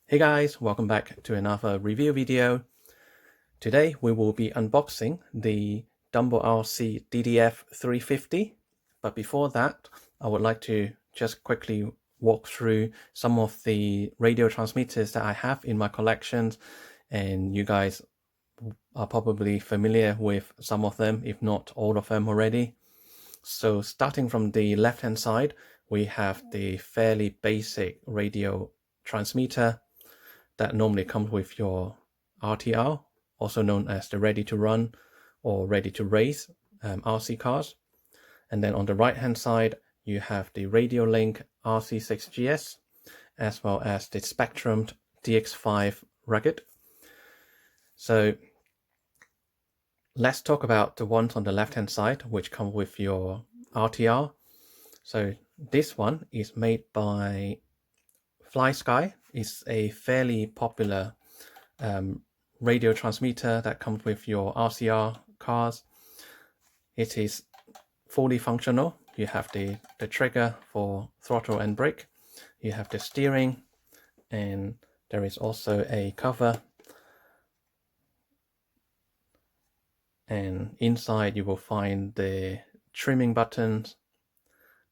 Hey guys, welcome back to another review video. Today we will be unboxing the DumboRC DDF-350, but before that I would like to just quickly walk through some of the radio transmitters that I have in my collections, and you guys are probably familiar with some of them, if not all of them already. So starting from the left hand side, we have the fairly basic radio transmitter that normally comes with your RTR, also known as the ready to run or ready to raise RC cards. And then on the right hand side, you have the RadioLink RC6GS, as well as the Spectrum DX5 Rugged. So let's talk about the ones on the left hand side, which come with your RTR. So this one is made by FlySky. Is a fairly popular radio transmitter that comes with your RCR cars. It is fully functional. You have the trigger for throttle and brake. You have the steering, and there is also a cover. And inside you will find the trimming buttons,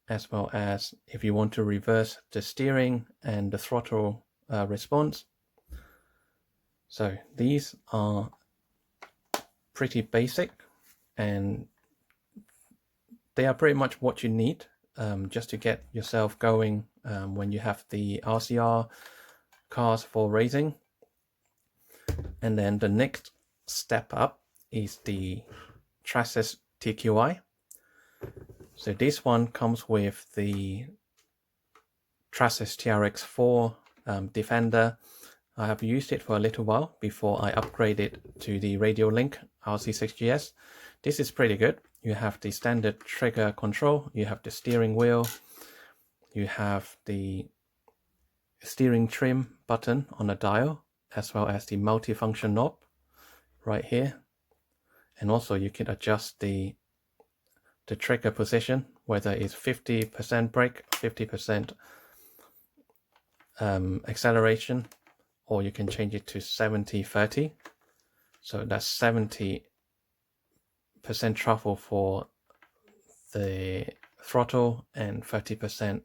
as well as if you want to reverse the steering and the throttle response. So these are pretty basic, and they are pretty much what you need just to get yourself going when you have the RCR cars for racing. And then the next step up is the Traxxas TQI. So this one comes with the Traxxas TRX4 Defender. I have used it for a little while before I upgraded to the RadioLink RC6GS. This is pretty good. You have the standard trigger control, you have the steering wheel, you have the steering trim button on the dial, as well as the multifunction knob right here. And also you can adjust the trigger position, whether it's 50% brake, 50% acceleration, or you can change it to 70-30. So that's 70% travel for the throttle and 30%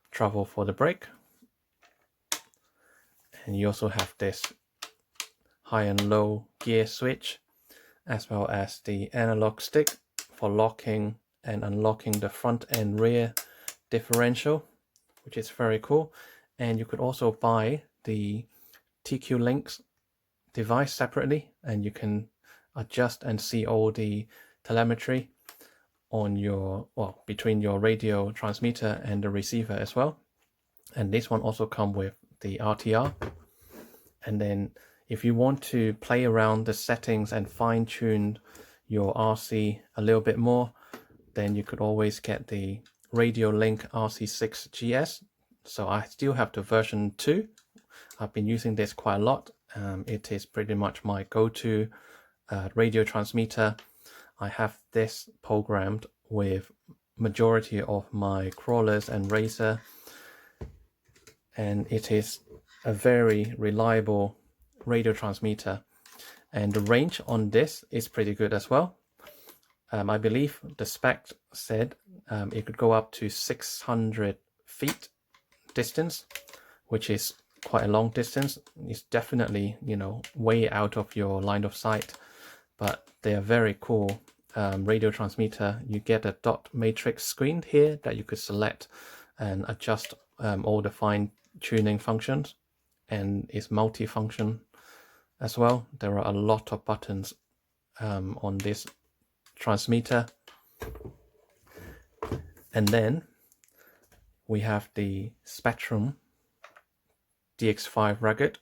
travel for the brake. And you also have this high and low gear switch, as well as the analog stick for locking and unlocking the front and rear differential, which is very cool. And you could also buy the TQ-Links device separately, and you can adjust and see all the telemetry on your, well, between your radio transmitter and the receiver as well. And this one also comes with the RTR. And then if you want to play around the settings and fine-tune your RC a little bit more, then you could always get the RadioLink RC6GS. So I still have the version 2. I've been using this quite a lot. It is pretty much my go-to radio transmitter. I have this programmed with majority of my crawlers and racer, and it is a very reliable radio transmitter. And the range on this is pretty good as well. I believe the spec said it could go up to 600 feet distance, which is quite a long distance. It's definitely, you know, way out of your line of sight, but they are very cool radio transmitter. You get a dot matrix screen here that you could select and adjust all the fine tuning functions, and it's multi-function as well. There are a lot of buttons on this transmitter. And then we have the Spectrum DX5 Rugged.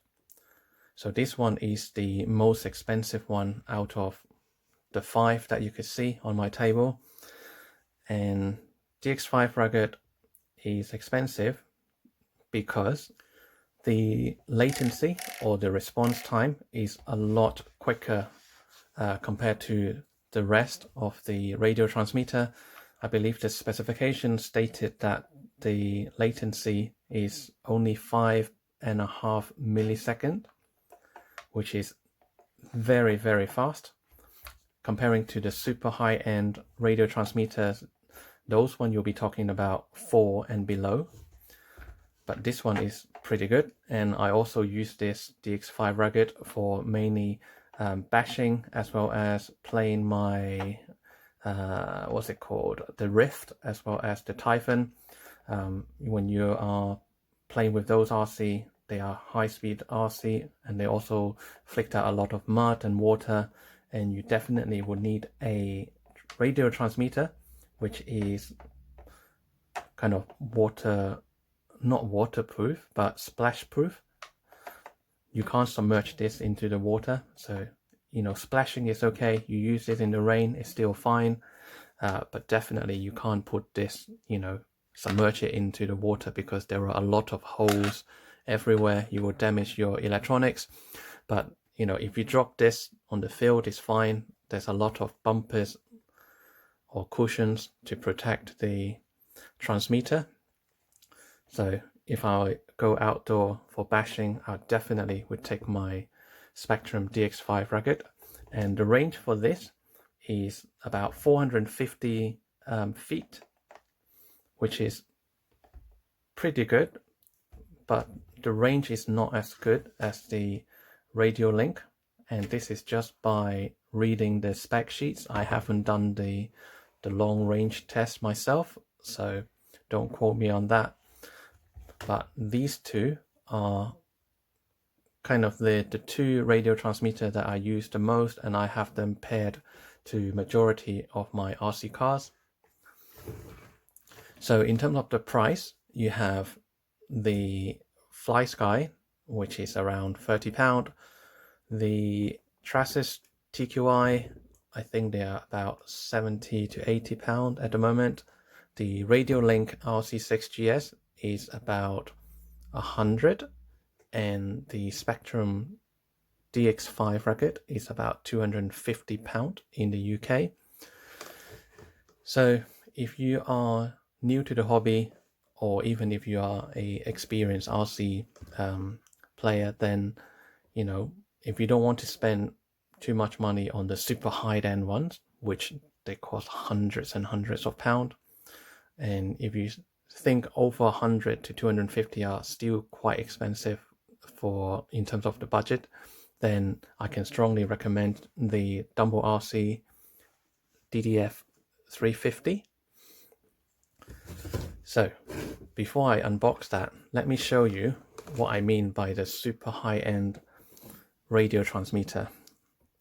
So this one is the most expensive one out of the 5 that you could see on my table. And DX5 Rugged is expensive because the latency or the response time is a lot quicker compared to the rest of the radio transmitter. I believe the specification stated that the latency is only 5 1.5 millisecond, which is very, very fast. Comparing to the super high-end radio transmitters, those one you'll be talking about 4 and below. But this one is pretty good. And I also use this DX5 rugged for mainly bashing, as well as playing my what's it called, the Rift, as well as the Typhon. When you are playing with those RC, they are high-speed RC, and they also flicked out a lot of mud and water, and you definitely would need a radio transmitter which is kind of not waterproof, but splash proof. You can't submerge this into the water, so splashing is okay. You use it in the rain, it's still fine, but definitely you can't put this, submerge it into the water, because there are a lot of holes everywhere. You will damage your electronics. But if you drop this on the field, it's fine. There's a lot of bumpers or cushions to protect the transmitter. So if I go outdoor for bashing, I definitely would take my Spectrum DX5 rugged, and the range for this is about 450 feet, which is pretty good, but the range is not as good as the Radio Link, and this is just by reading the spec sheets. I haven't done the long range test myself, so don't quote me on that. But these two are kind of the two radio transmitter that I use the most, and I have them paired to majority of my RC cars. So in terms of the price, you have the Fly Sky, which is around £30. The Trasis TQI, I think they are about £70 to £80 at the moment. The Radio Link RC6GS is about 100, and the Spectrum DX5 rugged is about £250 in the UK. So if you are new to the hobby, or even if you are a experienced RC player, then if you don't want to spend too much money on the super high-end ones, which they cost hundreds and hundreds of pounds, and if you think over 100 to 250 are still quite expensive in terms of the budget, then I can strongly recommend the DumboRC DDF-350. So before I unbox that, let me show you what I mean by the super high-end radio transmitter.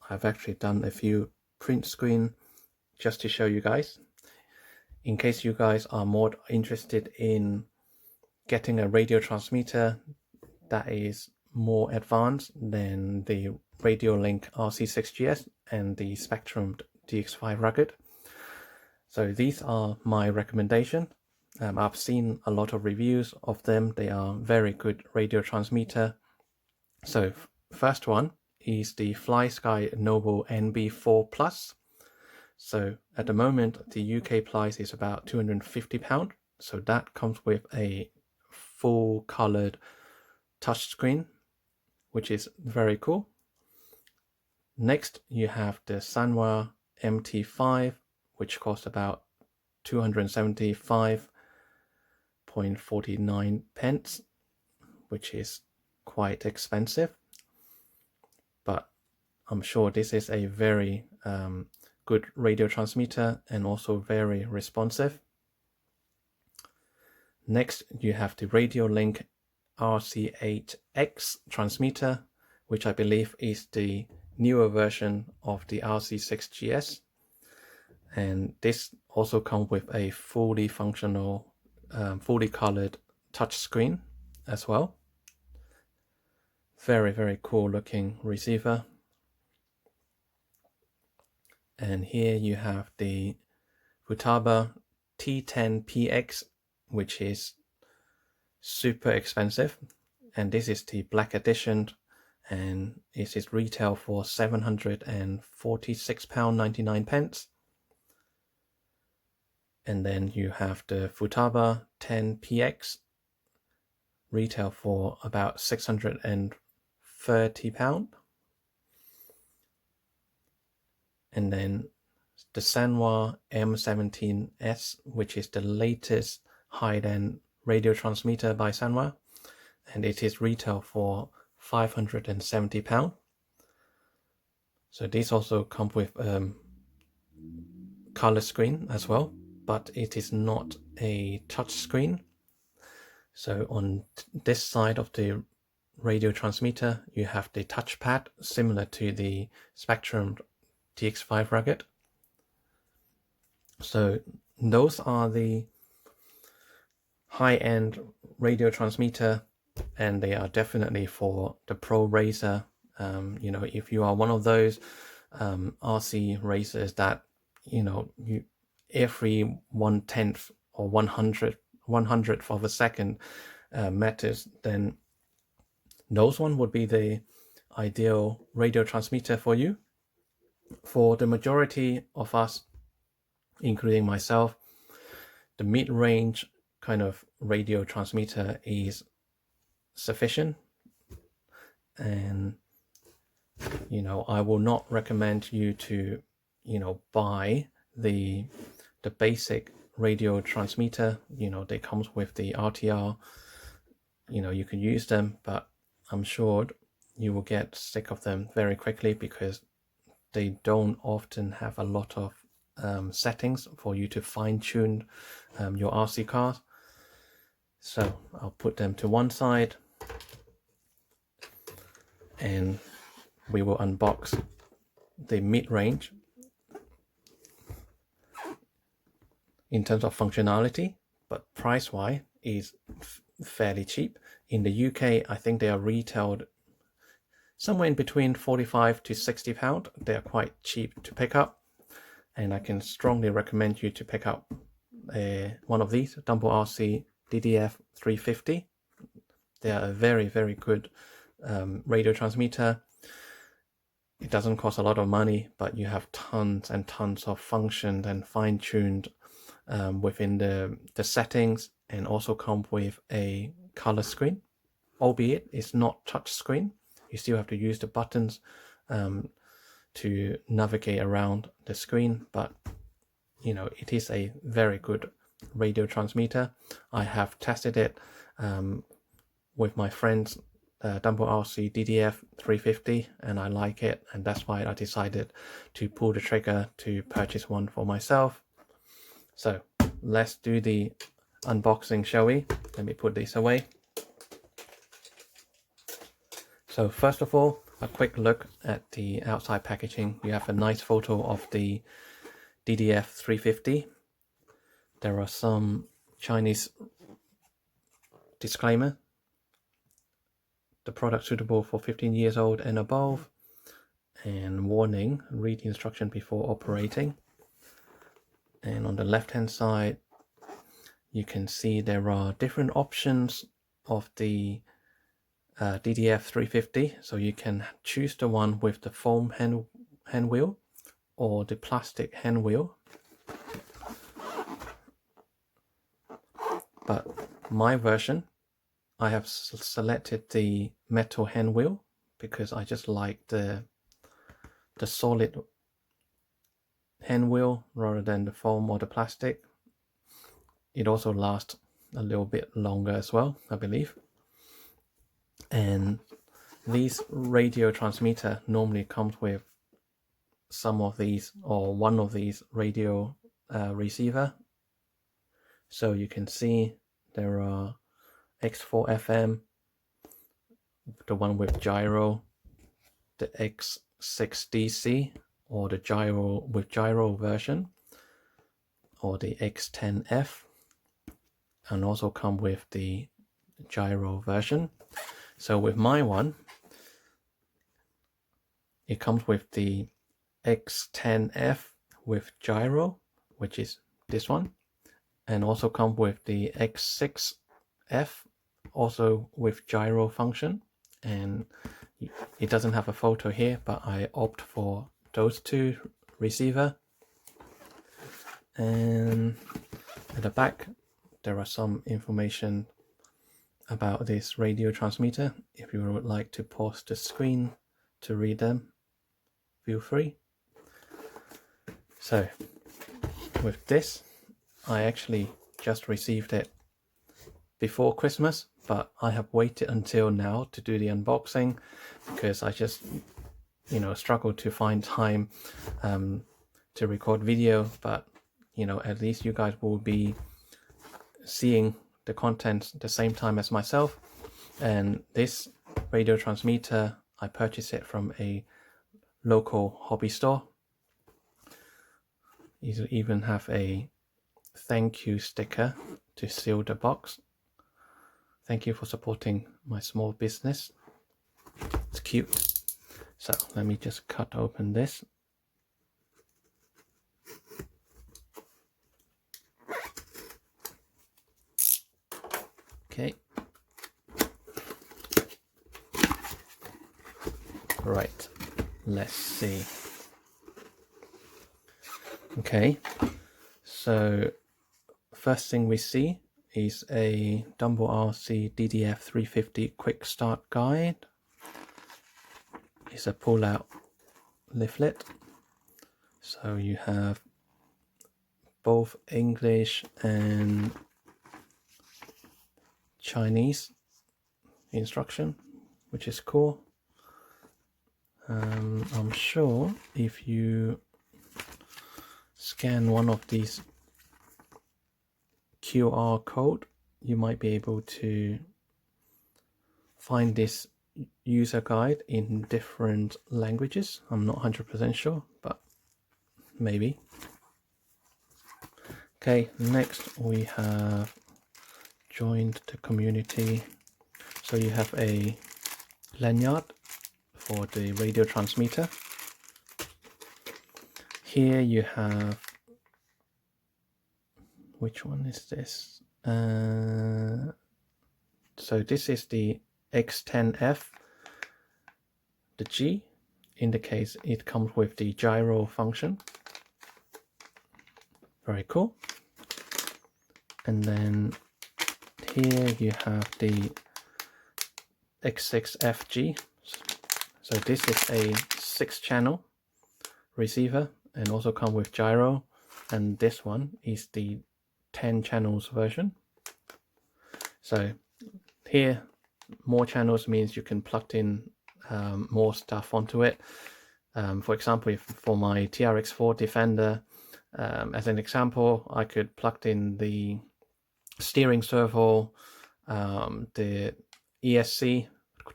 I've actually done a few print screen just to show you guys, in case you guys are more interested in getting a radio transmitter that is more advanced than the Radio Link RC6GS and the Spectrum DX5 rugged. So these are my recommendation. I've seen a lot of reviews of them. They are very good radio transmitter. So first one is the Fly Sky Noble NB4 Plus. So at the moment, the UK price is about £250. So that comes with a full colored touchscreen, which is very cool. Next, you have the Sanwa MT5, which costs about 275.49 pence, which is quite expensive, but I'm sure this is a very good radio transmitter and also very responsive. Next, you have the Radio Link RC8X transmitter, which I believe is the newer version of the RC6GS, and this also comes with a fully functional, fully colored touchscreen as well. Very, very cool looking receiver. And here you have the Futaba T10PX, which is super expensive, and this is the black edition, and it is retail for £746.99. And then you have the Futaba 10PX. retail for about £630. And then the Sanwa M17S, which is the latest high-end radio transmitter by Sanwa, and it is retail for £570. So these also come with color screen as well, but it is not a touch screen. So on this side of the radio transmitter, you have the touchpad similar to the Spectrum TX5 Rugged. So those are the high-end radio transmitter, and they are definitely for the pro racer. You know, if you are one of those RC racers that, you know, you every 1/10 or 100th of a second matters, then those one would be the ideal radio transmitter for you. For the majority of us, including myself, the mid-range kind of radio transmitter is sufficient. And, you know, I will not recommend you to, you know, buy the basic radio transmitter. You know, they comes with the RTR, you know, you can use them, but I'm sure you will get sick of them very quickly because they don't often have a lot of settings for you to fine-tune your RC cars. So I'll put them to one side and we will unbox the mid-range. In terms of functionality, but price-wise is fairly cheap. In the UK, I think they are retailed somewhere in between £45 to £60. They are quite cheap to pick up, and I can strongly recommend you to pick up one of these, DumboRC DDF-350. They are a very, very good radio transmitter. It doesn't cost a lot of money, but you have tons and tons of functions and fine-tuned within the settings, and also come with a color screen, albeit it's not touch screen. You still have to use the buttons to navigate around the screen, but you know, it is a very good radio transmitter. I have tested it with my friends DumboRC DDF-350, and I like it, and that's why I decided to pull the trigger to purchase one for myself. So let's do the unboxing, shall we? Let me put this away. So first of all, a quick look at the outside packaging. You have a nice photo of the DDF-350. There are some Chinese disclaimer. The product suitable for 15 years old and above, and warning, read the instruction before operating. And on the left hand side, you can see there are different options of the DDF-350. So you can choose the one with the foam hand wheel or the plastic hand wheel. But my version, I have selected the metal hand wheel because I just like the solid hand wheel rather than the foam or the plastic. It also lasts a little bit longer as well, I believe. And these radio transmitter normally comes with some of these or one of these radio receiver. So you can see there are X4 FM, the one with gyro, the X6 DC, or the gyro with gyro version, or the X10F, and also come with the gyro version. So with my one, it comes with the X10F with gyro, which is this one, and also come with the X6F, also with gyro function. And it doesn't have a photo here, but I opt for those two receiver. And at the back, there are some information about this radio transmitter. If you would like to pause the screen to read them, feel free. So with this, I actually just received it before Christmas, but I have waited until now to do the unboxing because I just struggled to find time to record video. But at least you guys will be seeing the content the same time as myself. And this radio transmitter, I purchased it from a local hobby store. You even have a thank you sticker to seal the box. Thank you for supporting my small business. It's cute. So let me just cut open this. Okay. Right. Let's see. Okay. So first thing we see is a DumboRC DDF-350 quick start guide. It's a pull-out leaflet. So you have both English and Chinese instruction, which is cool. I'm sure if you scan one of these QR code, you might be able to find this user guide in different languages. I'm not 100% sure, but maybe. Okay, next we have joined the community. So you have a lanyard for the radio transmitter. Here you have, which one is this? So this is the X10F. The G indicates it comes with the gyro function. Very cool. And then here you have the X6FG. So this is a 6-channel receiver and also come with gyro. And this one is the 10 channels version. So here, more channels means you can plug in more stuff onto it. For example, for my TRX4 Defender, as an example, I could plug in the steering servo, the ESC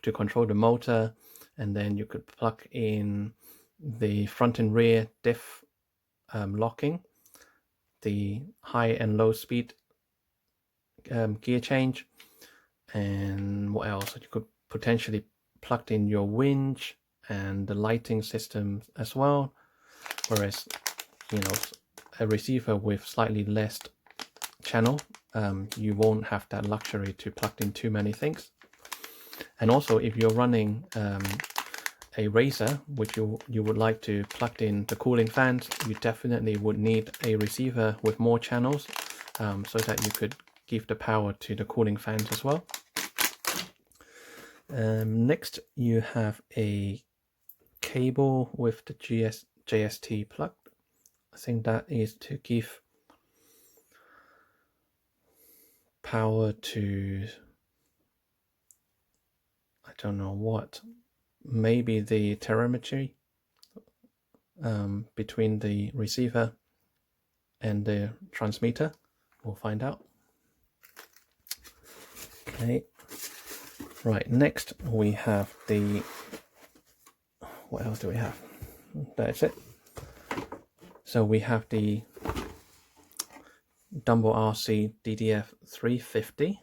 to control the motor, and then you could plug in the front and rear diff locking, the high and low speed gear change, and what else? You could potentially plug in your winch and the lighting system as well. Whereas, a receiver with slightly less channel, you won't have that luxury to plug in too many things. And also, if you're running a Razer, which you would like to plug in the cooling fans, you definitely would need a receiver with more channels, so that you could give the power to the cooling fans as well. Next, you have a cable with the JST plug. I think that is to give power to, I don't know what, maybe the telemetry between the receiver and the transmitter. We'll find out. Okay, right, next we have the, what else do we have? That's it. So we have the DumboRC DDF-350.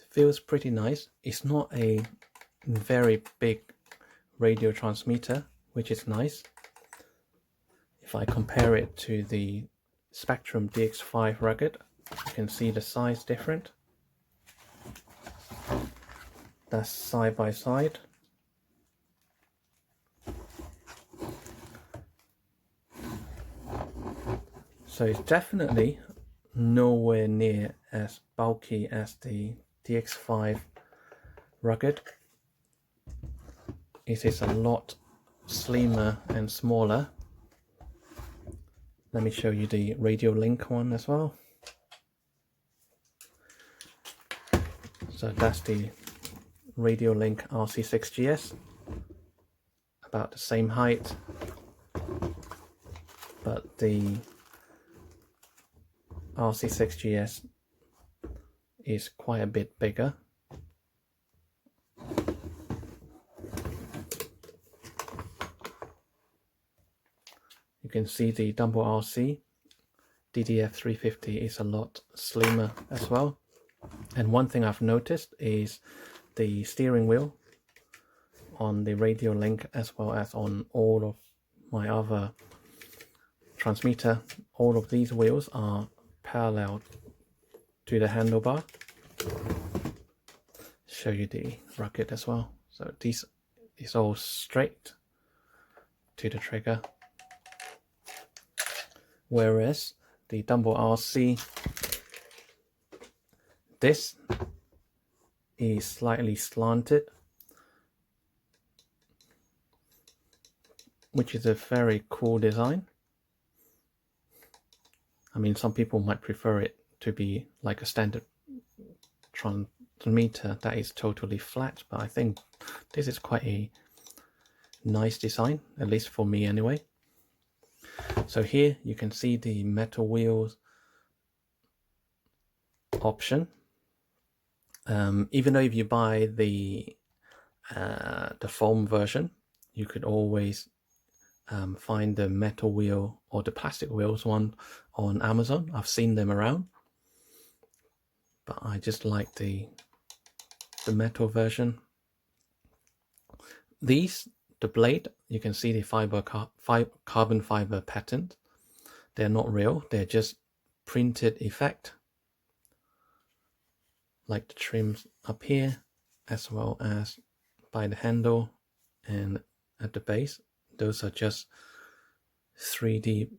Feels pretty nice. It's not a very big radio transmitter, which is nice. If I compare it to the Spectrum DX5 Rugged, you can see the size different. That's side by side. So it's definitely nowhere near as bulky as the DX5 rugged. It is a lot slimmer and smaller. Let me show you the Radio Link one as well. So that's the Radio Link RC6GS, about the same height, but the RC6GS is quite a bit bigger. You can see the DumboRC DDF-350 is a lot slimmer as well. And one thing I've noticed is the steering wheel on the Radio Link, as well as on all of my other transmitter, all of these wheels are parallel to the handlebar. Show you the rugged as well. So this is all straight to the trigger, whereas the DumboRC, this is slightly slanted, which is a very cool design. I mean, some people might prefer it to be like a standard transmitter that is totally flat, but I think this is quite a nice design, at least for me anyway. So here you can see the metal wheels option. Even though if you buy the foam version, you could always find the metal wheel or the plastic wheels one on Amazon. I've seen them around, but I just like the metal version. These, the blade, you can see the carbon fiber pattern. They're not real, they're just printed effect, like the trims up here, as well as by the handle and at the base. Those are just 3D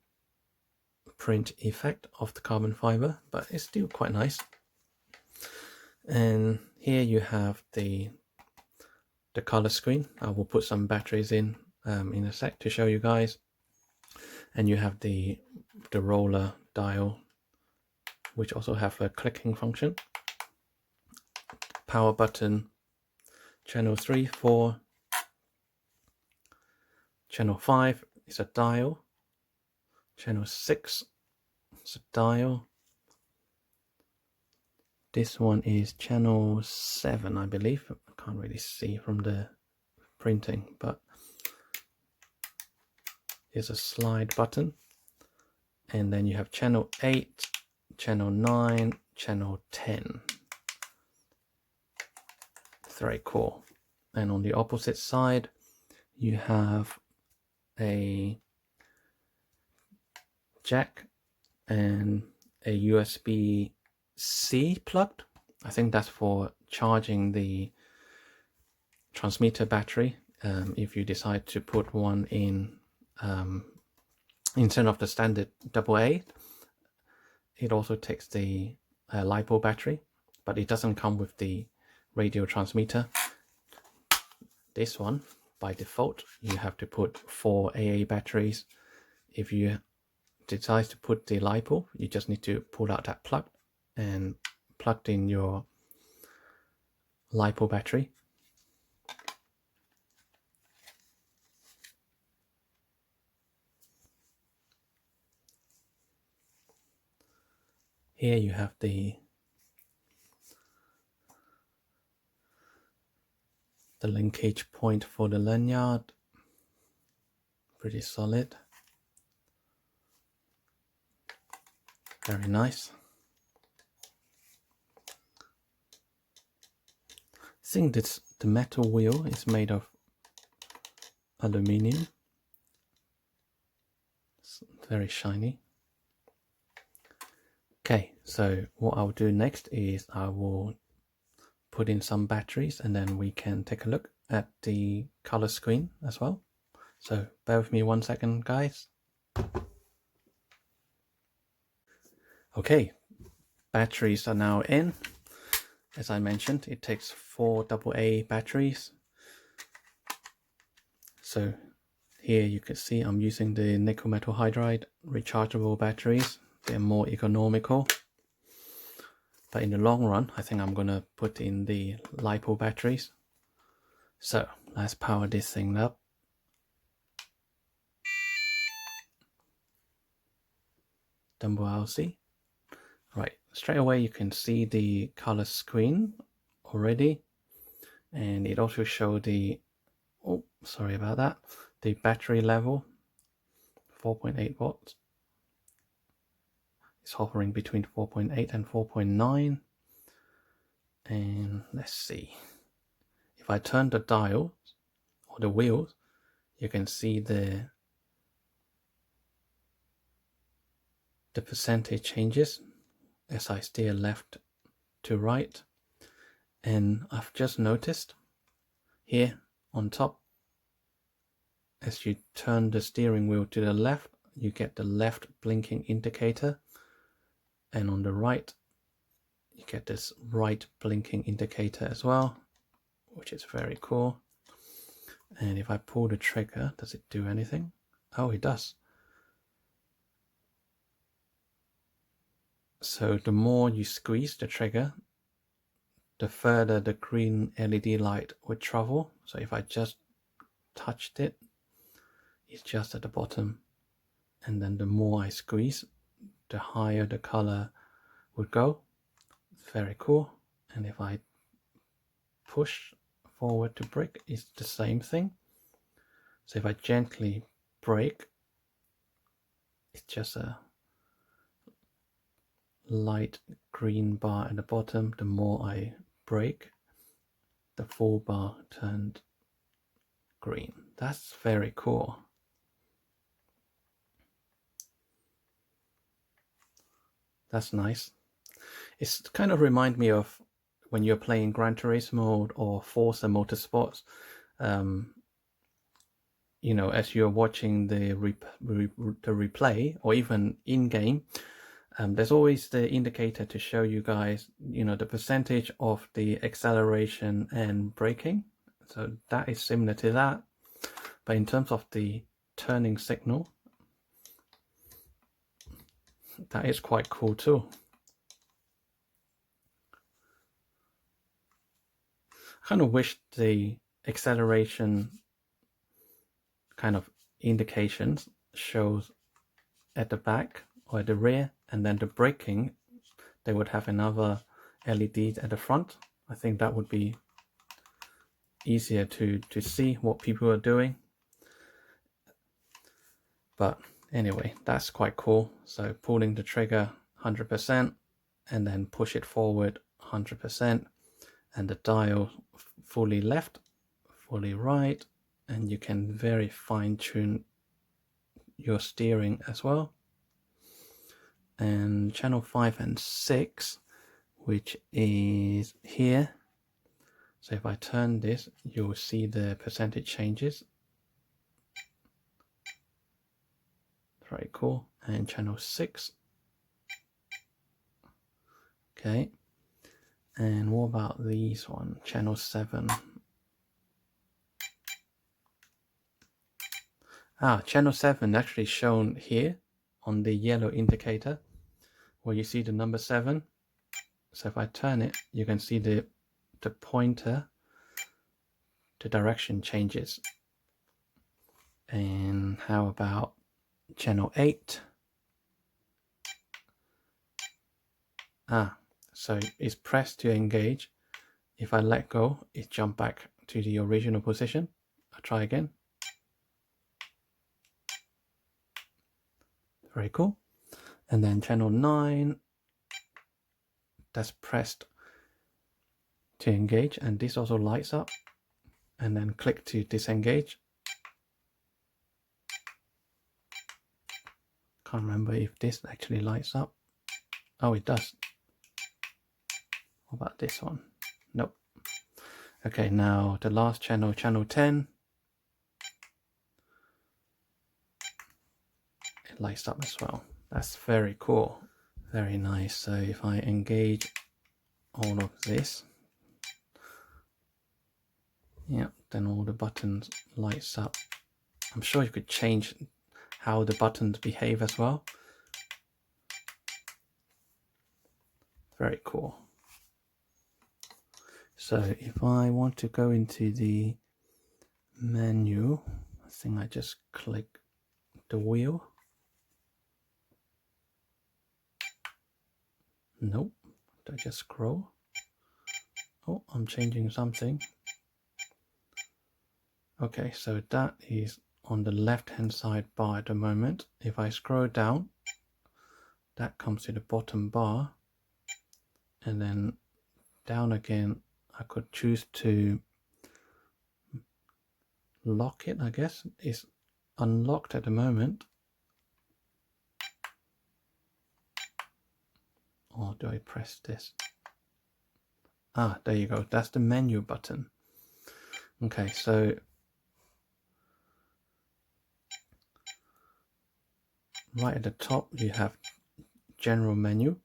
print effect of the carbon fiber, but it's still quite nice. And here you have the color screen. I will put some batteries in a sec to show you guys. And you have the roller dial, which also have a clicking function. Power button, channel 3, 4, channel 5 is a dial, channel 6 is a dial. This one is channel 7, I believe. I can't really see from the printing, but here's a slide button. And then you have channel 8, channel 9, channel 10. Very cool. And on the opposite side, you have a jack and a USB-C plugged. I think that's for charging the transmitter battery. If you decide to put one in instead of the standard AA, it also takes the LiPo battery, but it doesn't come with the radio transmitter. This one, by default, you have to put 4 AA batteries. If you decide to put the LiPo, you just need to pull out that plug and plug in your LiPo battery. Here you have the linkage point for the lanyard. Pretty solid. Very nice. I think the metal wheel is made of aluminium. It's very shiny. Okay, so what I'll do next is I will put in some batteries and then we can take a look at the color screen as well. So bear with me 1 second, guys. Okay, batteries are now in. As I mentioned, it takes 4 AA batteries. So here you can see I'm using the nickel metal hydride rechargeable batteries. They're more economical. But in the long run, I think I'm going to put in the LiPo batteries. So let's power this thing up. DumboRC. Right, straight away you can see the color screen already. And it also shows the, oh, sorry about that, the battery level, 4.8 watts. It's hovering between 4.8 and 4.9. And let's see. If I turn the dial or the wheels, you can see the percentage changes as I steer left to right. And I've just noticed here on top, as you turn the steering wheel to the left, you get the left blinking indicator, and on the right you get this right blinking indicator as well, which is very cool. And if I pull the trigger, does it do anything? Oh, it does. So the more you squeeze the trigger, the further the green LED light would travel. So if I just touched it, it's just at the bottom. And then the more I squeeze, the higher the color would go. It's very cool. And if I push forward to brake, it's the same thing. So if I gently brake, it's just a light green bar at the bottom. The more I brake, the full bar turned green. That's very cool. That's nice. It's kind of remind me of when you're playing Gran Turismo or Forza Motorsports. You know, as you're watching the replay or even in game, there's always the indicator to show you guys, you know, the percentage of the acceleration and braking. So that is similar to that. But in terms of the turning signal, that is quite cool too. I kind of wish the acceleration kind of indications shows at the back or at the rear, and then the braking, they would have another LED at the front. I think that would be easier to see what people are doing. But anyway, that's quite cool. So pulling the trigger 100% and then push it forward 100%, and the dial fully left, fully right, and you can very fine tune your steering as well. And channel 5 and 6, which is here. So if I turn this, you'll see the percentage changes. Very cool. And channel 6. Okay. And what about these one? Channel 7. Channel 7 actually shown here on the yellow indicator, where you see the number 7. So if I turn it, you can see the pointer, the direction changes. And how about channel 8? So it's pressed to engage. If I let go, it jumps back to the original position. I'll try again. Very cool. And then channel 9, that's pressed to engage, and this also lights up. And then click to disengage. Can't remember if this actually lights up. Oh, it does. What about this one? Nope. Okay, now the last channel, channel 10. It lights up as well. That's very cool. Very nice. So if I engage all of this, yeah, then all the buttons lights up. I'm sure you could change how the buttons behave as well. Very cool. So if I want to go into the menu, I think I just click the wheel. Nope. Do I just scroll? Oh, I'm changing something. Okay, so that is on the left hand side bar at the moment. If I scroll down, that comes to the bottom bar, and then down again, I could choose to lock it, I guess. It's unlocked at the moment. Or do I press this? Ah, there you go. That's the menu button. Okay, so right at the top, you have general menu.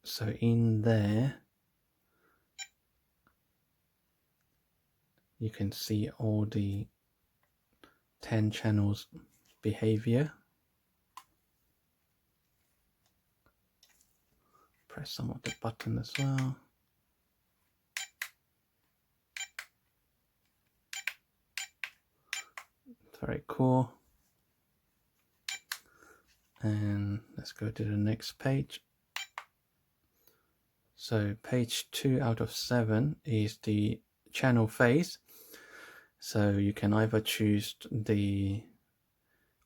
So in there, you can see all the 10 channels behavior. Press some of the button as well. Very cool. And let's go to the next page. So page 2 out of 7 is the channel phase. So you can either choose the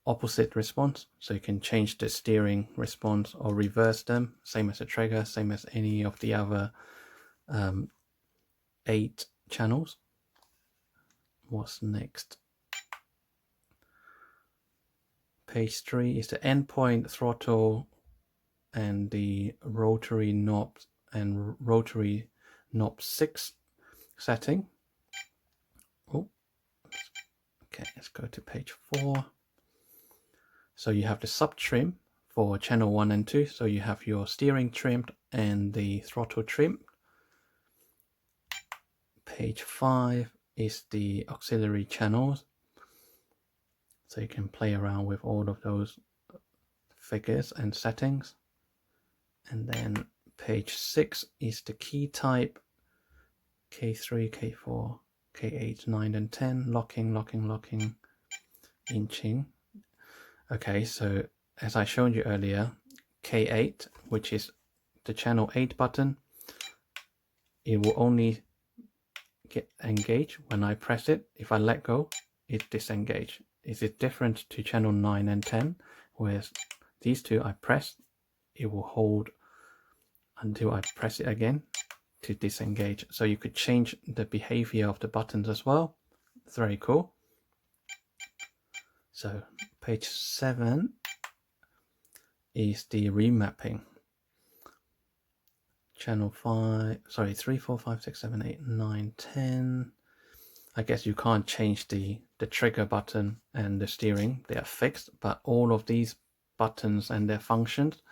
opposite response, so you can change the steering response or reverse them, same as the trigger, same as any of the other 8 channels. What's next? Page 3 is the endpoint, throttle, and the rotary knob and rotary knob 6 setting. Oh, okay, let's go to page 4. So you have the sub trim for channel 1 and 2. So you have your steering trimmed and the throttle trimmed. Page 5 is the auxiliary channels. So you can play around with all of those figures and settings. And then page 6 is the key type, K3, K4, K8, 9 and 10, locking, locking, locking, inching. Okay, so as I showed you earlier, K8, which is the channel 8 button, it will only get engaged when I press it. If I let go, it disengage. Is it different to channel 9 and 10, whereas these two I press, it will hold until I press it again to disengage. So you could change the behavior of the buttons as well. It's very cool. So page 7 is the remapping. Channel 5, sorry, 3, 4, 5, 6, 7, 8, 9, 10. I guess you can't change the trigger button and the steering. They are fixed, but all of these buttons and their functions,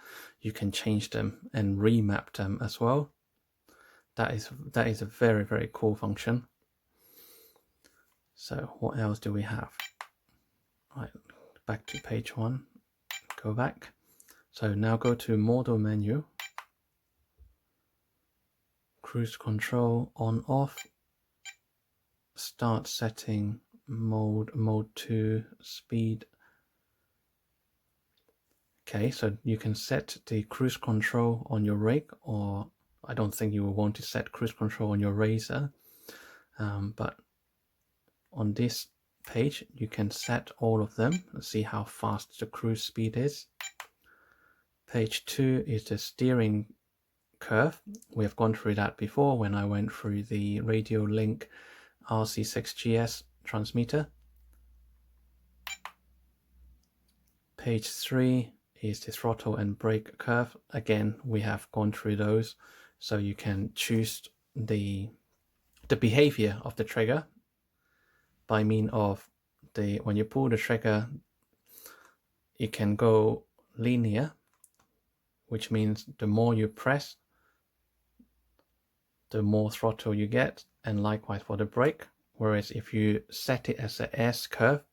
you can change them and remap them as well. That is a very, very cool function. So what else do we have? Right, back to page 1. Go back. So now go to model menu. Cruise control on off. Start setting mode 2 speed. Okay, so you can set the cruise control on your rig, or I don't think you will want to set cruise control on your Razor, but on this page you can set all of them and see how fast the cruise speed is. Page 2 is the steering curve. We have gone through that before when I went through the Radio Link RC6GS transmitter. Page 3 is the throttle and brake curve. Again, we have gone through those, so you can choose the behavior of the trigger by means of when you pull the trigger, it can go linear which means the more you press, the more throttle you get, and likewise for the brake. Whereas if you set it as an S curve,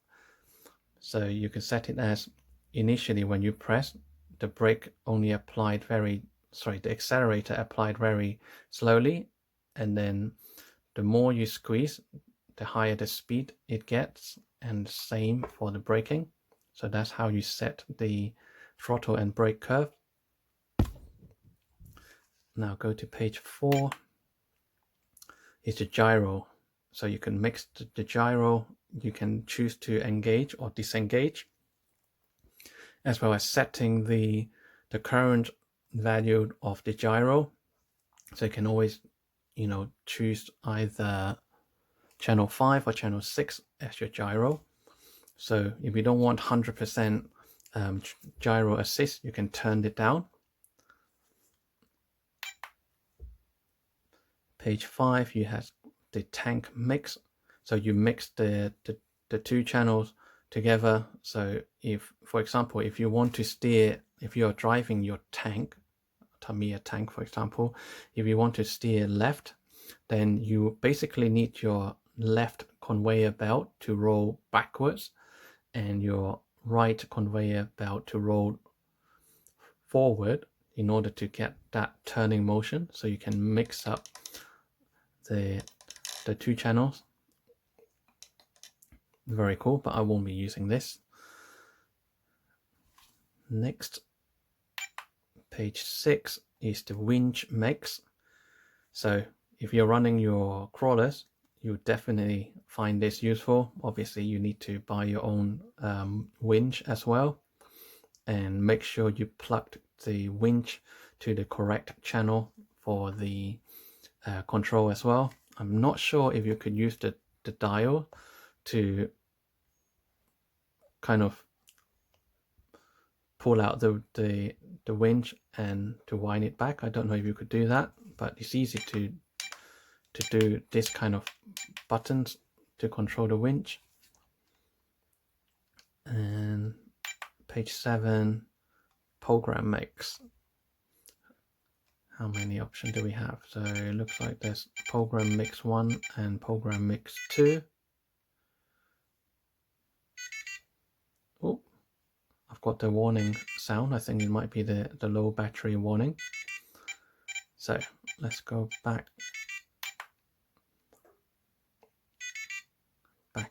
so you can set it as initially when you press, the brake only applied the accelerator applied very slowly, and then the more you squeeze, the higher the speed it gets, and same for the braking. So that's how you set the throttle and brake curve. Now go to page 4. It's the gyro. So you can mix the gyro, you can choose to engage or disengage, as well as setting the current value of the gyro. So you can always, choose either channel 5 or channel 6 as your gyro. So if you don't want 100% gyro assist, you can turn it down. Page 5, you have the tank mix. So you mix the two channels together. So if, for example, if you want to steer, if you're driving your tank, Tamiya tank, for example, if you want to steer left, then you basically need your left conveyor belt to roll backwards and your right conveyor belt to roll forward in order to get that turning motion. So you can mix up the two channels. Very cool, but I won't be using this. Next, page 6 is the winch mix. So if you're running your crawlers, you definitely find this useful. Obviously you need to buy your own winch as well, and make sure you plugged the winch to the correct channel for the control as well. I'm not sure if you could use the dial to kind of pull out the winch and to wind it back. I don't know if you could do that, but it's easy to do this kind of buttons to control the winch. And page 7, program mix. How many options do we have? So it looks like there's program mix 1 and program mix 2. Oh, I've got the warning sound. I think it might be the low battery warning. So let's go back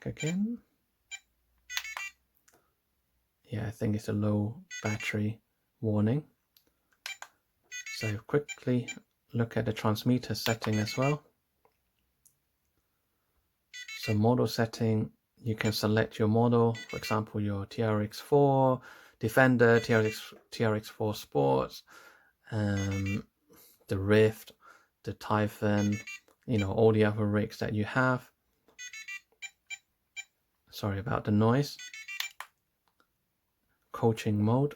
again. Yeah, I think it's a low battery warning. So quickly look at the transmitter setting as well. So model setting, you can select your model, for example, your TRX4 Defender, TRX4 Sports, the Rift, the Typhon, all the other rigs that you have. Sorry about the noise. Coaching mode.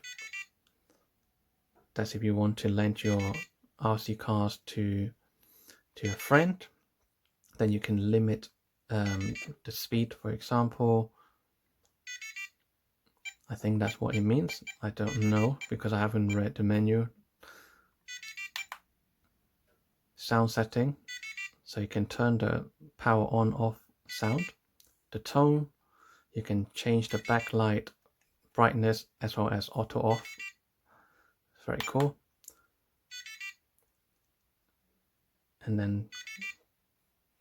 That's if you want to lend your RC cars to a friend. Then you can limit the speed, for example. I think that's what it means. I don't know because I haven't read the menu. Sound setting. So you can turn the power on off sound. The tone. You can change the backlight brightness as well as auto off. It's very cool. And then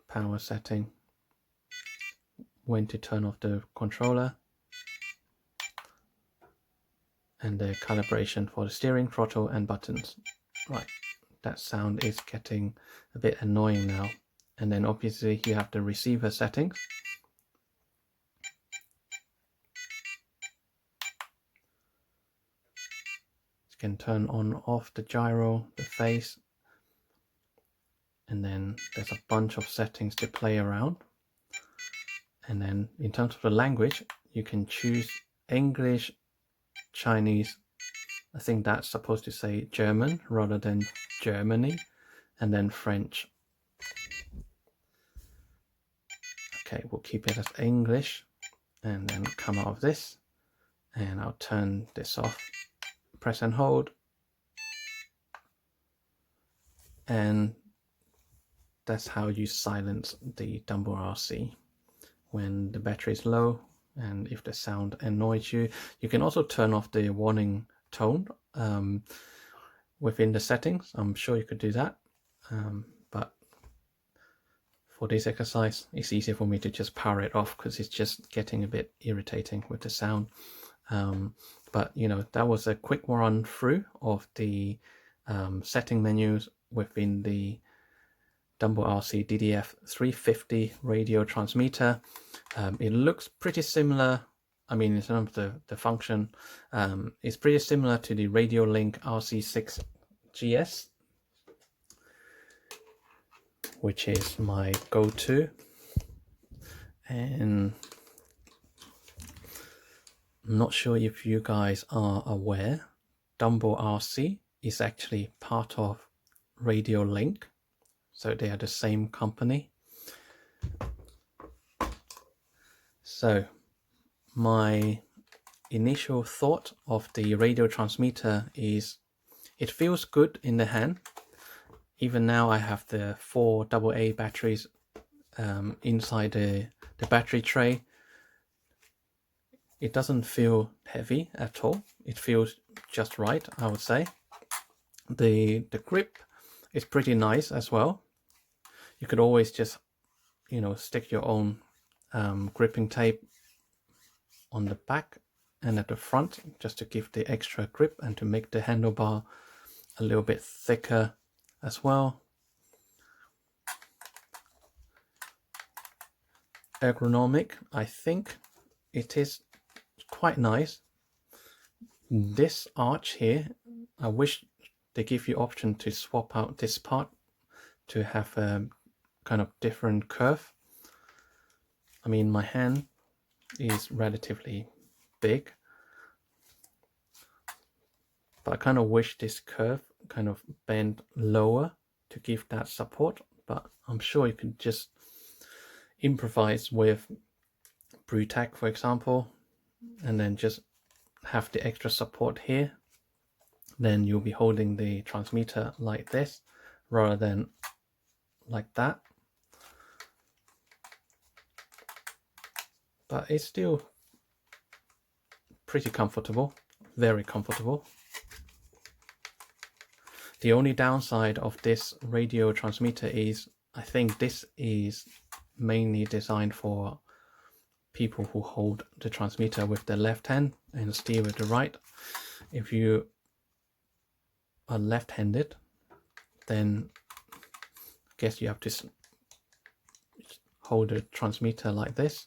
power setting, when to turn off the controller, and the calibration for the steering, throttle and buttons. Right, that sound is getting a bit annoying now. And then obviously you have the receiver settings. You can turn on off the gyro, the phase, and then there's a bunch of settings to play around. And then in terms of the language, you can choose English, Chinese, I think that's supposed to say German rather than Germany, and then French. Okay, we'll keep it as English and then come out of this, and I'll turn this off, press and hold, and that's how you silence the DumboRC when the battery is low, and if the sound annoys you. You can also turn off the warning tone within the settings. I'm sure you could do that, but for this exercise it's easier for me to just power it off because it's just getting a bit irritating with the sound. But you know, that was a quick run through of the setting menus within the DumboRC DDF-350 radio transmitter. It looks pretty similar. I mean, in terms of the function, it's pretty similar to the RadioLink RC6GS, which is my go-to. And I'm not sure if you guys are aware, DumboRC is actually part of RadioLink, so they are the same company. So my initial thought of the radio transmitter is it feels good in the hand. Even now I have the 4 AA batteries inside the battery tray. It doesn't feel heavy at all. It feels just right, I would say. The grip is pretty nice as well. You could always just, you know, stick your own gripping tape on the back and at the front just to give the extra grip and to make the handlebar a little bit thicker as well. Ergonomic, I think it is quite nice. This arch here, I wish they give you option to swap out this part to have a kind of different curve. I mean, my hand is relatively big, but I kind of wish this curve kind of bend lower to give that support, but I'm sure you can just improvise with Brewtac, for example, and then just have the extra support here. Then you'll be holding the transmitter like this rather than like that. But it's still pretty comfortable, very comfortable. The only downside of this radio transmitter is I think this is mainly designed for people who hold the transmitter with the left hand and steer with the right. If you are left-handed, then I guess you have to hold the transmitter like this.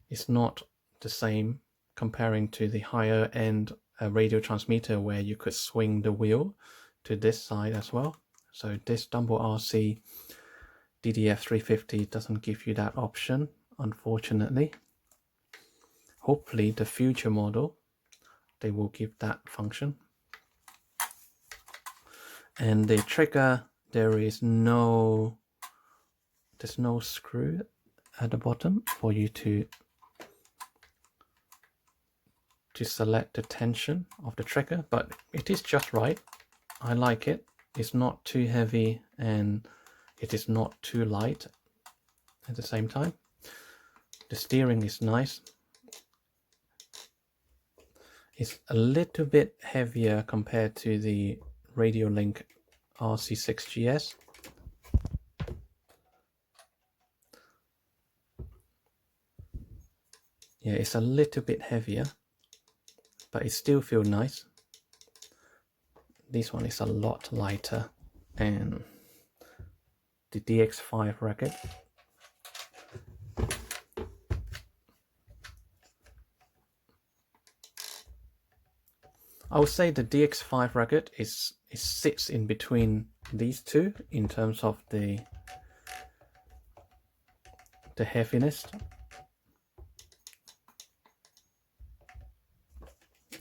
It's not the same comparing to the higher end radio transmitter where you could swing the wheel to this side as well. So this DumboRC DDF-350 doesn't give you that option, unfortunately. Hopefully the future model they will give that function. And the trigger, there's no screw at the bottom for you to select the tension of the trigger, but it is just right. I like it. It's not too heavy and it is not too light at the same time. The steering is nice. It's a little bit heavier compared to the RadioLink RC6GS. Yeah, it's a little bit heavier, but it still feels nice. This one is a lot lighter, and the DX5 racket. I would say the DX5 racket sits in between these two in terms of the heaviness.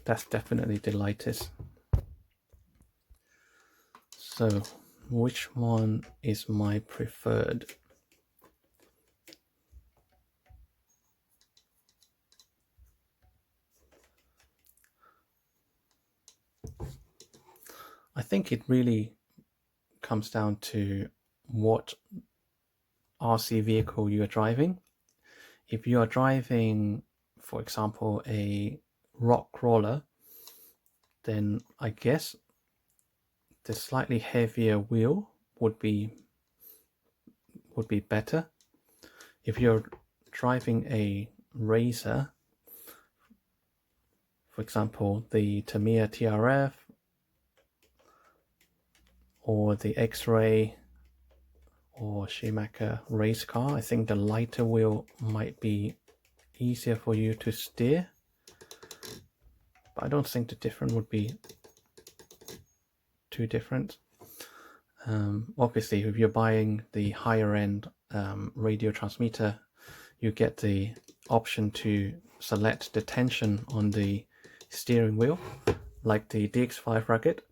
That's definitely the lightest. So which one is my preferred? think it really comes down to what RC vehicle you are driving. If you are driving, for example, a rock crawler, then I guess the slightly heavier wheel would be better. If you're driving a racer, for example, the Tamiya TRF or the X-Ray or Schumacher race car, I think the lighter wheel might be easier for you to steer, but I don't think the difference would be too different. Obviously, if you're buying the higher end radio transmitter, you get the option to select the tension on the steering wheel, like the DX5 Rugged.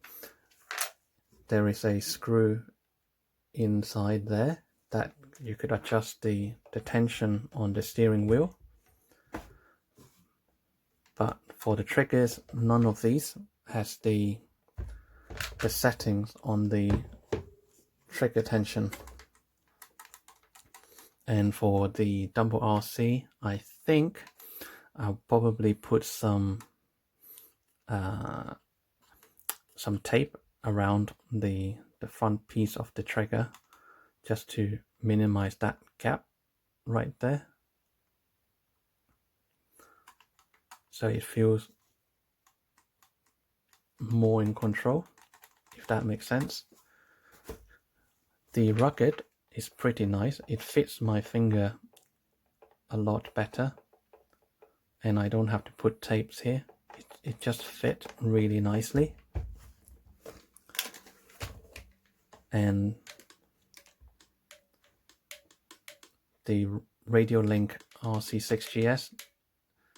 There is a screw inside there that you could adjust the tension on the steering wheel, but for the triggers, none of these has the settings on the trigger tension. And for the DumboRC, I think I'll probably put some tape around the front piece of the trigger just to minimize that gap right there, so it feels more in control, if that makes sense. The Rugged is pretty nice. It fits my finger a lot better, and I don't have to put tapes here. It just fit really nicely. And the Radiolink RC6GS,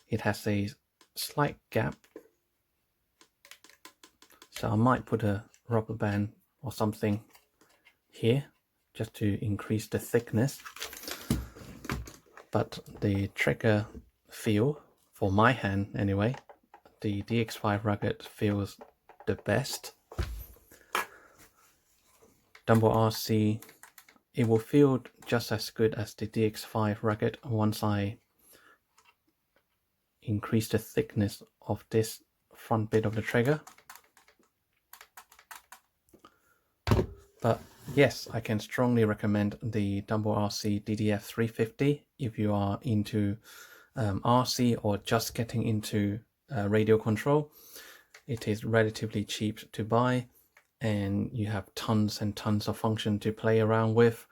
it has a slight gap, so I might put a rubber band or something here just to increase the thickness. But the trigger feel, for my hand anyway, the DX5 Rugged feels the best. DumboRC, it will feel just as good as the DX5 Rugged once I increase the thickness of this front bit of the trigger. But yes, I can strongly recommend the DumboRC DDF-350 if you are into RC or just getting into radio control. It is relatively cheap to buy, and you have tons and tons of function to play around with.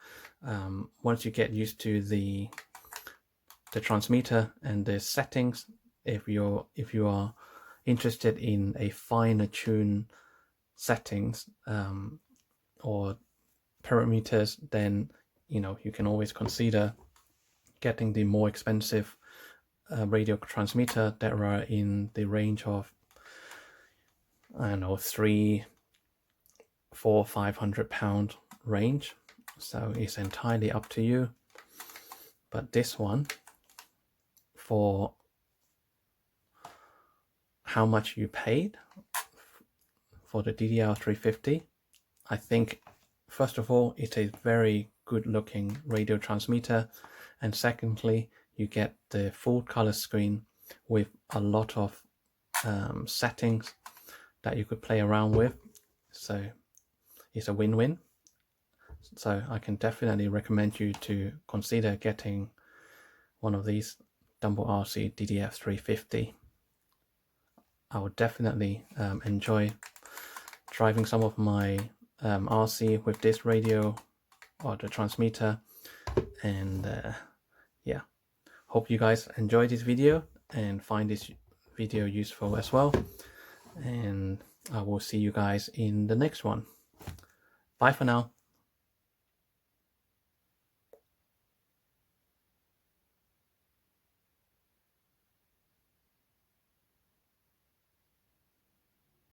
Once you get used to the transmitter and the settings, if you are interested in a finer tune settings or parameters, then you can always consider getting the more expensive radio transmitter that are in the range of, I don't know, £300, £400, £500 range. So it's entirely up to you. But this one, for how much you paid for the DDR350, I think first of all it's a very good looking radio transmitter, and secondly you get the full color screen with a lot of settings that you could play around with, so it's a win-win. So I can definitely recommend you to consider getting one of these DumboRC DDF-350. I would definitely enjoy driving some of my RC with this radio or the transmitter. And yeah, hope you guys enjoyed this video and find this video useful as well. And I will see you guys in the next one. Bye for now.